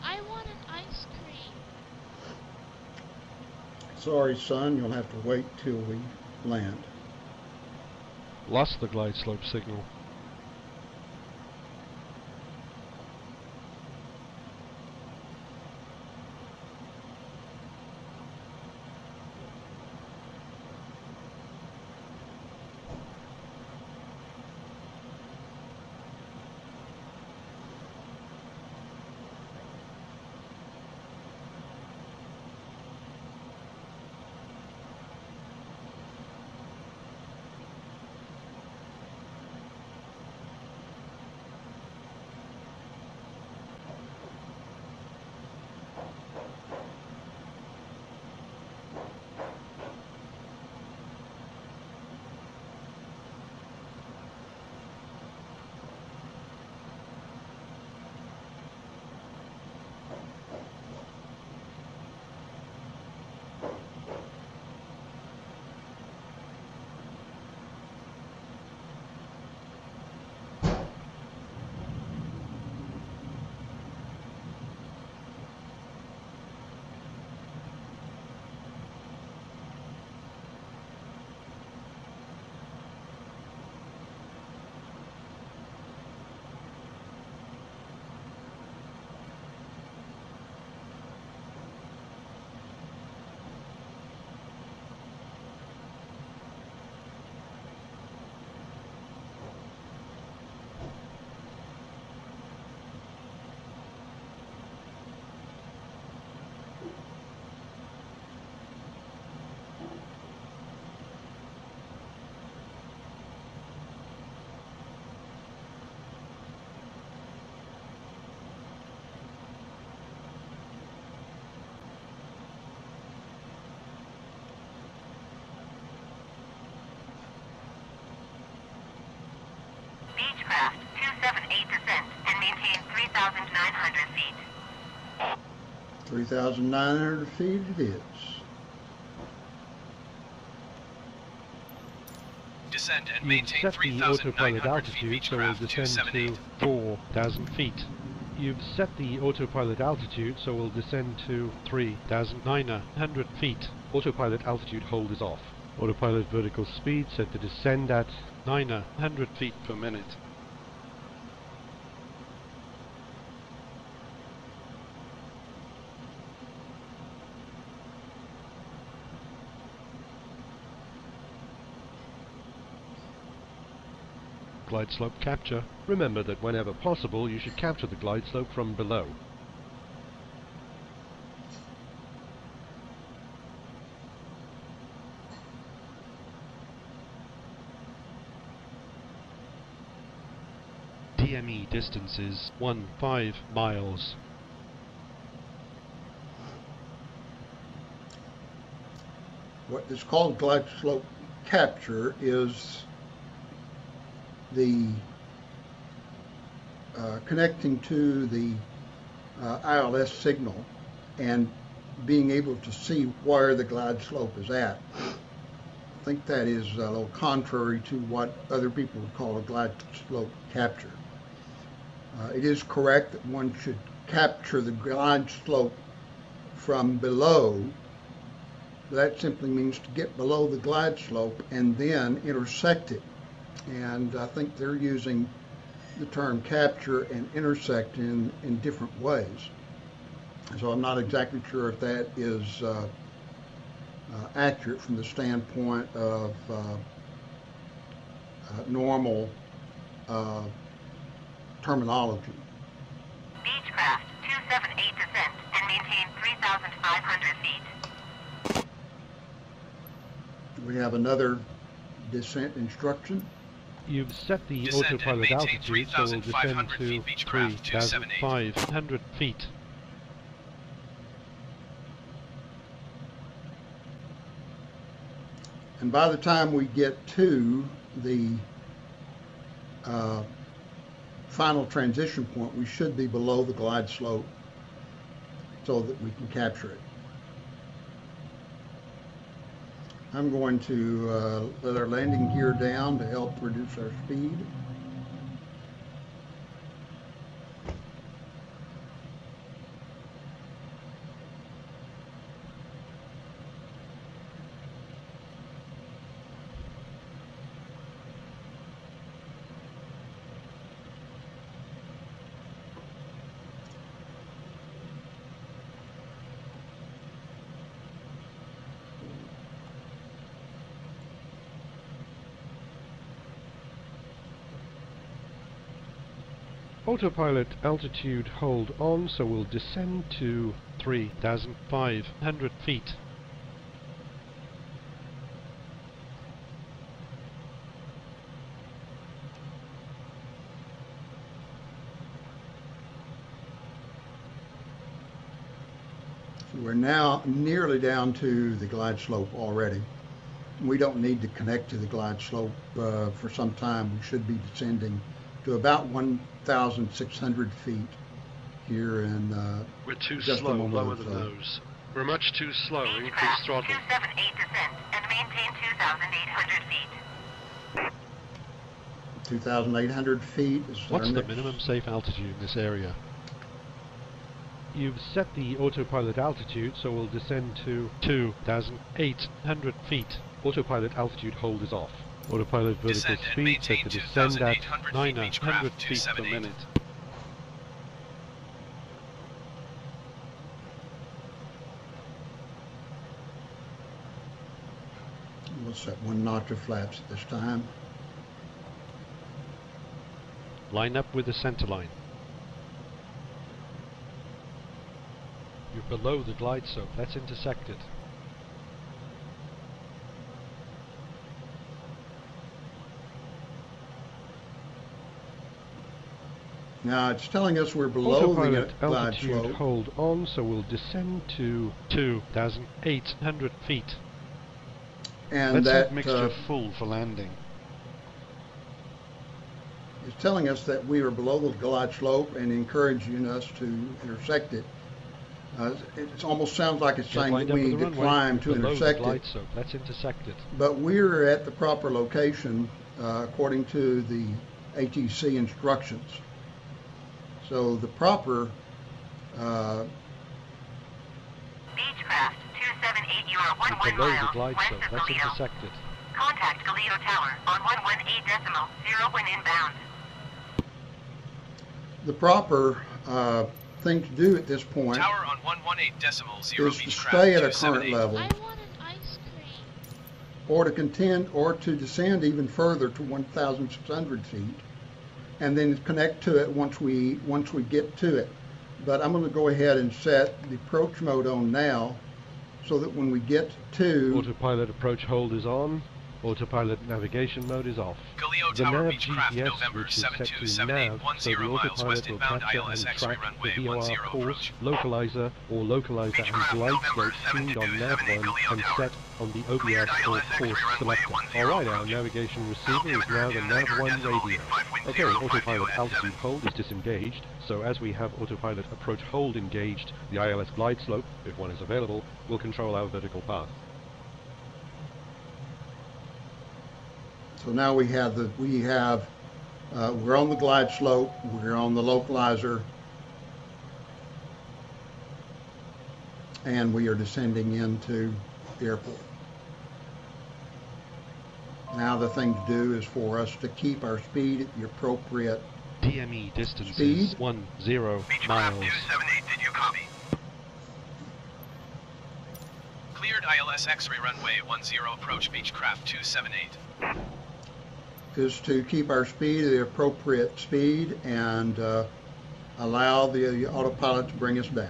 I want an ice cream. Sorry, son, you'll have to wait till we land. Lost the glide slope signal. Beechcraft 278 descent and maintain 3,900 feet. 3,900 feet it is. Descend and You've maintain set the autopilot 3,900 feet. altitude, so we'll Beechcraft descend 278. to 4,000 feet. You've set the autopilot altitude, so we'll descend to 3,900 feet. Autopilot altitude hold is off. Autopilot vertical speed set to descend at 900 feet per minute. Glideslope capture. Remember that whenever possible you should capture the glide slope from below. Dme distance is 15 miles. What is called Glideslope Capture is the connecting to the ILS signal and being able to see where the glide slope is at. I think that is a little contrary to what other people would call a glide slope capture. It is correct that one should capture the glide slope from below. That simply means to get below the glide slope and then intersect it. And I think they're using the term capture and intersect in different ways. So I'm not exactly sure if that is accurate from the standpoint of normal terminology. Beechcraft 278 descent and maintain 3,500 feet. We have another descent instruction. You've set the Descend and autopilot maintain altitude, so we'll descend 3,500 to feet, Beechcraft 278. 3,500 feet. And by the time we get to the final transition point, we should be below the glide slope so that we can capture it. I'm going to let our landing gear down to help reduce our speed. Autopilot altitude hold on, so we'll descend to 3,500 feet. So we're now nearly down to the glide slope already. We don't need to connect to the glide slope for some time. We should be descending to about 1,600 feet here in We're too just slow, a moment lower or than so. those. We're much too slow, increase Beechcraft throttle. 278 descent and maintain 2,800 feet. 2,800 feet is What's our the next. minimum safe altitude in this area? You've set the autopilot altitude, so we'll descend to 2,800 feet. Autopilot altitude hold is off. Autopilot vertical Descend and speed set maintain to descend at 2,800 feet, 900 Beechcraft feet per 278. minute. We'll set 1 notch of flaps at this time. Line up with the center line. You're below the glide slope. Let's intersect it. Now it's telling us we're below Autopilot the glide altitude slope. hold on, so we'll descend to 2,800 feet. And Let's that have mixture full for landing. is telling us that we are below the glide slope and encouraging us to intersect it. It almost sounds like it's saying that we need to climb to intersect it. Let's intersect it. But we're at the proper location according to the ATC instructions. So the proper Beechcraft 278, you are 11 Below the miles glide west slope. of Let's Toledo. intersect it. Contact Toledo Tower on 118.0 when inbound. the proper thing to do at this point Tower on 118.0 is to Beechcraft stay at a current 278. level, I want an ice cream. or to contend or to descend even further to 1,600 feet, and then connect to it once we get to it. But I'm going to go ahead and set the approach mode on now, so that when we get to Autopilot approach hold is on. Autopilot navigation mode is off. Galileo The Tower nav Beechcraft GPS, November which is set to 7278, nav, 10 so the miles autopilot west will inbound capture ILS and X-ray track runway the 10 VOR course, approach. localizer or localizer and Beechcraft glide November slope tuned on nav 7278 1 Galileo and Tower. set on the Cleared OBS or ILS X-ray course runway selector. 10 Alright, our approach. navigation receiver is now the nav 1 radio. Okay, autopilot altitude hold is disengaged, so as we have autopilot approach hold engaged, the ILS glide slope, if one is available, will control our vertical path. So now we're on the glide slope, we're on the localizer, and we are descending into the airport. Now the thing to do is for us to keep our speed at the appropriate Dme distance Speed. is 10 Beechcraft miles. 278, did you copy? Cleared ILS X-ray runway 10 approach Beechcraft 278. is to keep our speed at the appropriate speed and allow the autopilot to bring us down.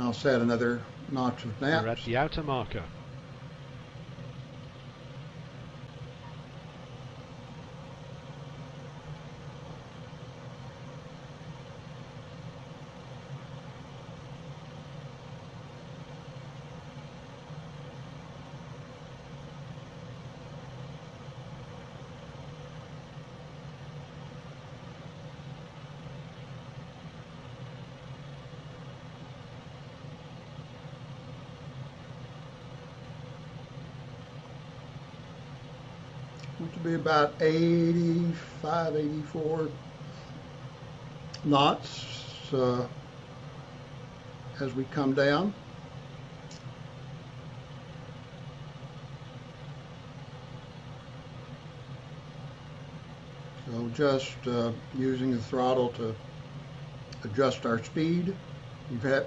I'll set another notch of We're at naps. the outer marker. Want to be about 85, 84 knots as we come down. So just using the throttle to adjust our speed.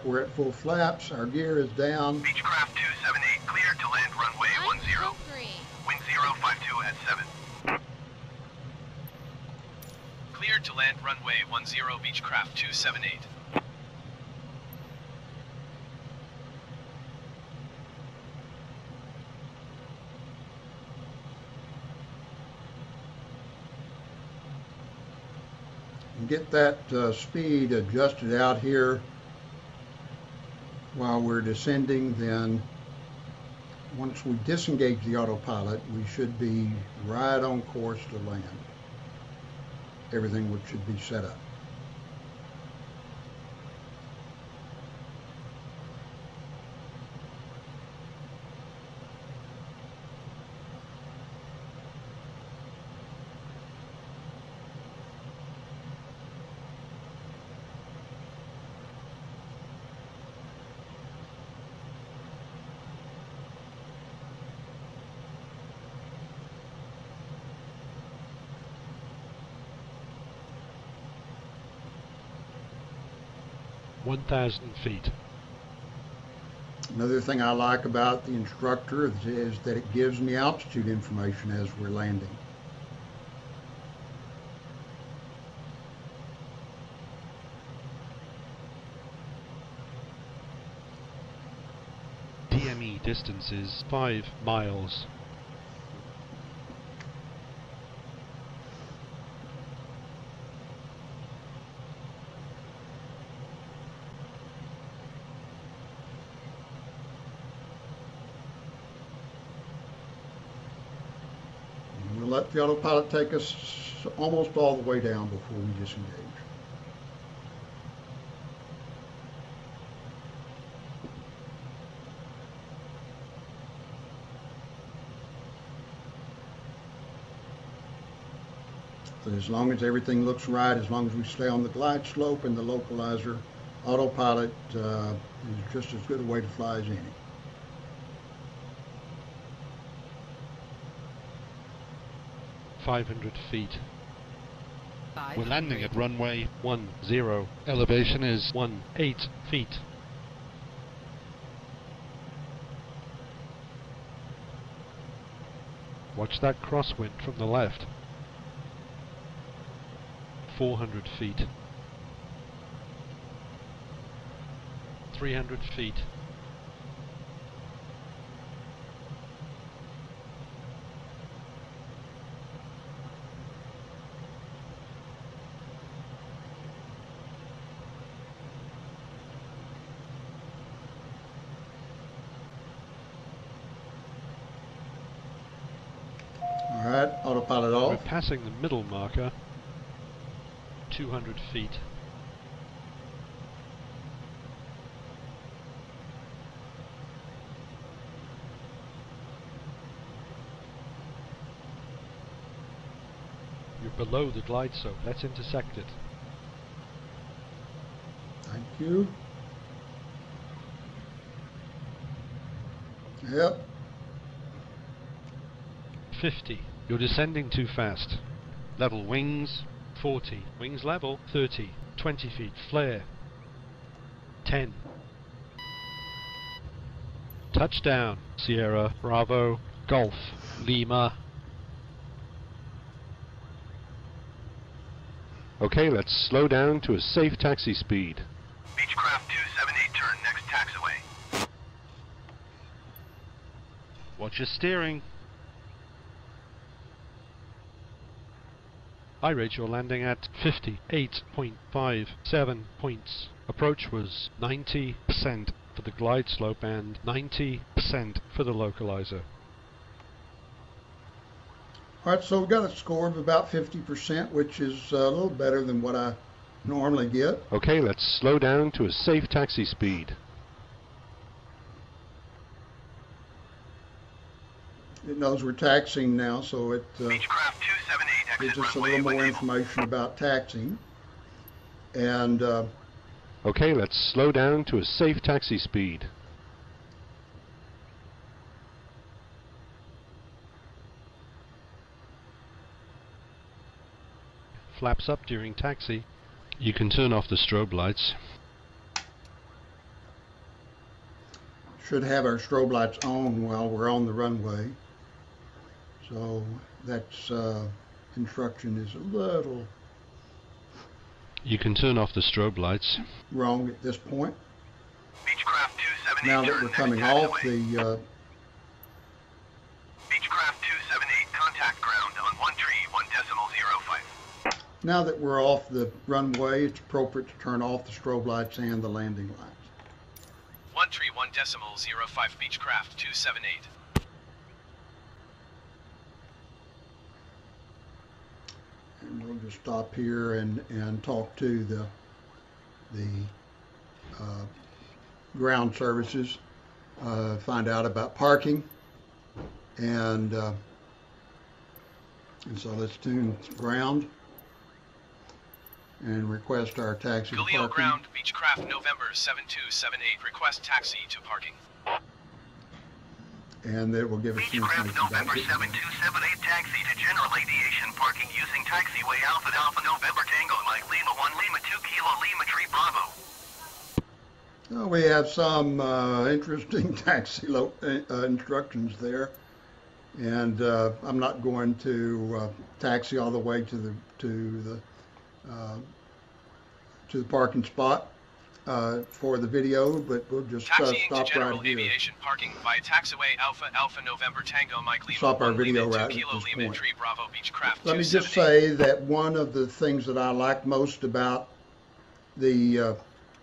We're at full flaps. Our gear is down. Beechcraft 278, cleared to land runway I'm 10. hungry. Wind 052 at 7. Cleared to land runway 10 Beechcraft 278. And get that speed adjusted out here while we're descending. Then once we disengage the autopilot, we should be right on course to land. Everything should be set up. (1,000 feet). Another thing I like about the instructor is that it gives me altitude information as we're landing. Dme Dma distance is 5 miles. We'll let the autopilot take us almost all the way down before we disengage. But as long as everything looks right, as long as we stay on the glide slope and the localizer, autopilot is just as good a way to fly as any. .500 feet. We're landing at runway 10. Elevation is 18 feet. Watch that crosswind from the left. 400 feet. 300 feet. All right, autopilot off. We're passing the middle marker. 200 feet. You're below the glide slope. Let's intersect it. Thank you. Yep. 50. You're descending too fast. Level wings. 40. Wings level. 30. 20 feet. Flare. 10. Touchdown. Sierra, Bravo, Golf, Lima. Okay, let's slow down to a safe taxi speed. Beechcraft 278, turn next taxiway. Watch your steering. I rate your landing at 58.57 points. Approach was 90% for the glide slope and 90% for the localizer. All right, so we got a score of about 50%, which is a little better than what I normally get. Okay, let's slow down to a safe taxi speed. It knows we're taxiing now, so it Beechcraft 278, gives exit us a runway little more when able. information about taxiing. And Okay, let's slow down to a safe taxi speed. Flaps up during taxi. You can turn off the strobe lights. should have our strobe lights on while we're on the runway. So that's instruction is a little You can turn off the strobe lights. wrong at this point. Beechcraft 278, Now that turn we're next coming off taxiway. the Beechcraft 278, contact ground on 13.1.05. now that we're off the runway, it's appropriate to turn off the strobe lights and the landing lights. 131.05 Beechcraft 278. And we'll just stop here and talk to the ground services, find out about parking, and so let's tune ground and request our taxi to Galil parking. ground, Beechcraft November 7278, request taxi to parking. And it will give us the Beechcraft information about November it. 7278, taxi to general aviation parking using taxiway Alpha Alpha November Tango Mike Lima 1 Lima 2 Kilo Lima Tree Bravo. Well, we have some interesting taxi instructions there, and I'm not going to taxi all the way to the parking spot. for the video, but we'll just Taxiing stop to General right here. Aviation Parking via Taxiway Alpha Alpha November Tango Mike Lima Stop our 1 video Lima 2 right at Kilo this Lima point. Tree Bravo Beechcraft Let me just 278. say that one of the things that I like most about the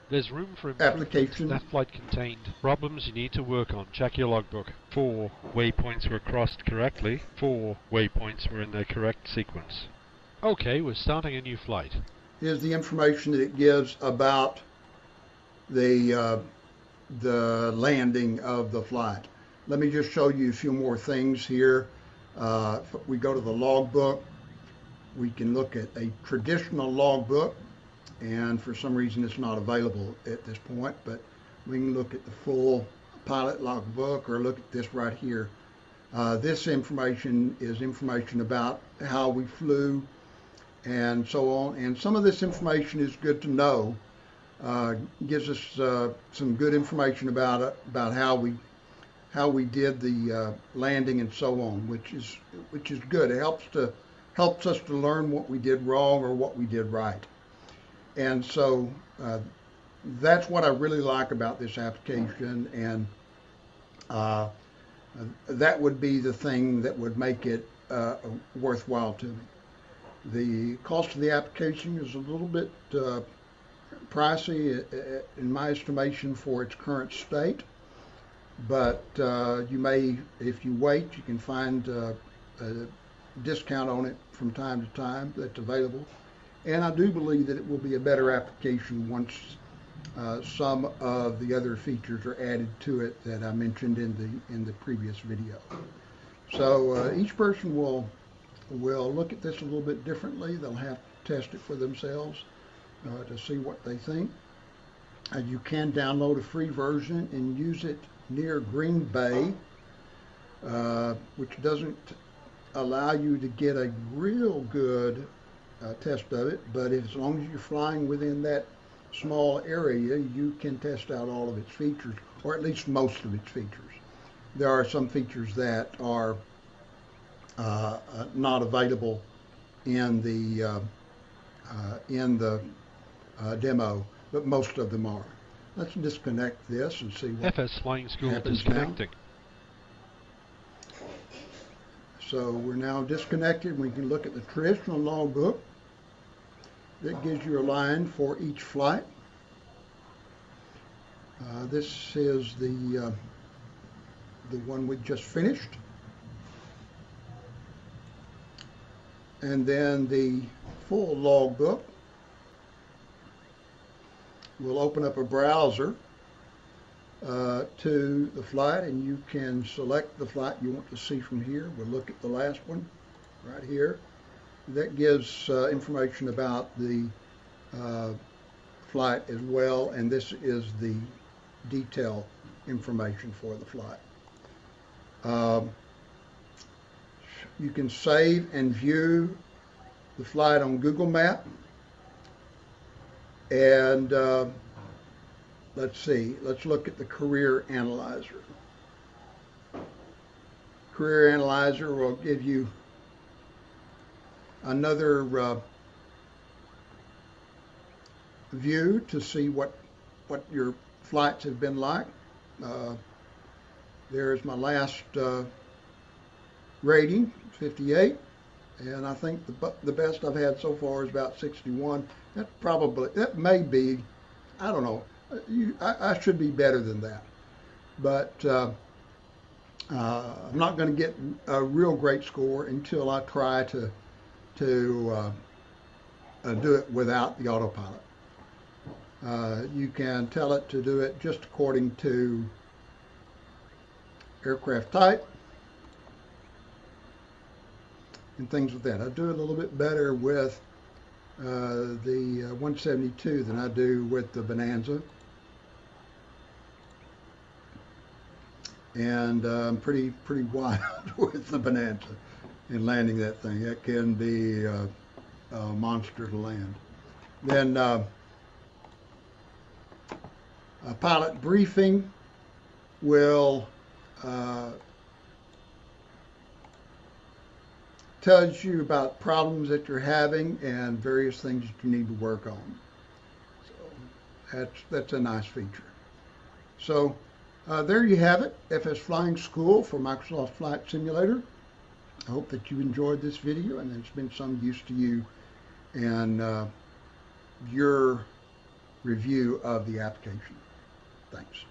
There's room for application. improvement. That flight contained problems you need to work on. Check your logbook. 4 waypoints were crossed correctly. 4 waypoints were in their correct sequence. Okay, we're starting a new flight. Is the information that it gives about the landing of the flight. Let me just show you a few more things here. If we go to the logbook, we can look at a traditional logbook, and for some reason it's not available at this point, but we can look at the full pilot logbook or look at this right here. This information is information about how we flew and so on, and some of this information is good to know. Gives us some good information about how we did the landing and so on, which is good. It helps us to learn what we did wrong or what we did right. And so that's what I really like about this application, and that would be the thing that would make it worthwhile to me. The cost of the application is a little bit pricey in my estimation for its current state, but you may, if you wait, you can find a discount on it from time to time that's available. And I do believe that it will be a better application once some of the other features are added to it that I mentioned in the previous video. So each person will look at this a little bit differently. They'll have to test it for themselves to see what they think. You can download a free version and use it near Green Bay, which doesn't allow you to get a real good test of it, but as long as you're flying within that small area, you can test out all of its features, or at least most of its features. There are some features that are not available in the demo, but most of them are. Let's disconnect this and see what FSFlyingSchool happens disconnecting. now. So we're now disconnected. We can look at the traditional logbook that gives you a line for each flight. This is the one we just finished. And then the full logbook. We'll open up a browser to the flight, and you can select the flight you want to see from here. We'll look at the last one right here. That gives information about the flight as well, and this is the detail information for the flight. You can save and view the flight on Google Map. And let's see, let's look at the Career Analyzer. Career Analyzer will give you another view to see what your flights have been like. There's my last rating, 58, and I think the best I've had so far is about 61. That may be, I don't know, I should be better than that, but I'm not going to get a real great score until I try to do it without the autopilot. You can tell it to do it just according to aircraft type and things like that. I do it a little bit better with the 172 than I do with the Bonanza, and I'm pretty wild with the Bonanza in landing that thing. That can be a monster to land. Then a pilot briefing will tells you about problems that you're having and various things that you need to work on. So That's a nice feature. So there you have it, FS Flying School for Microsoft Flight Simulator. I hope that you enjoyed this video and it's been some use to you and your review of the application. Thanks.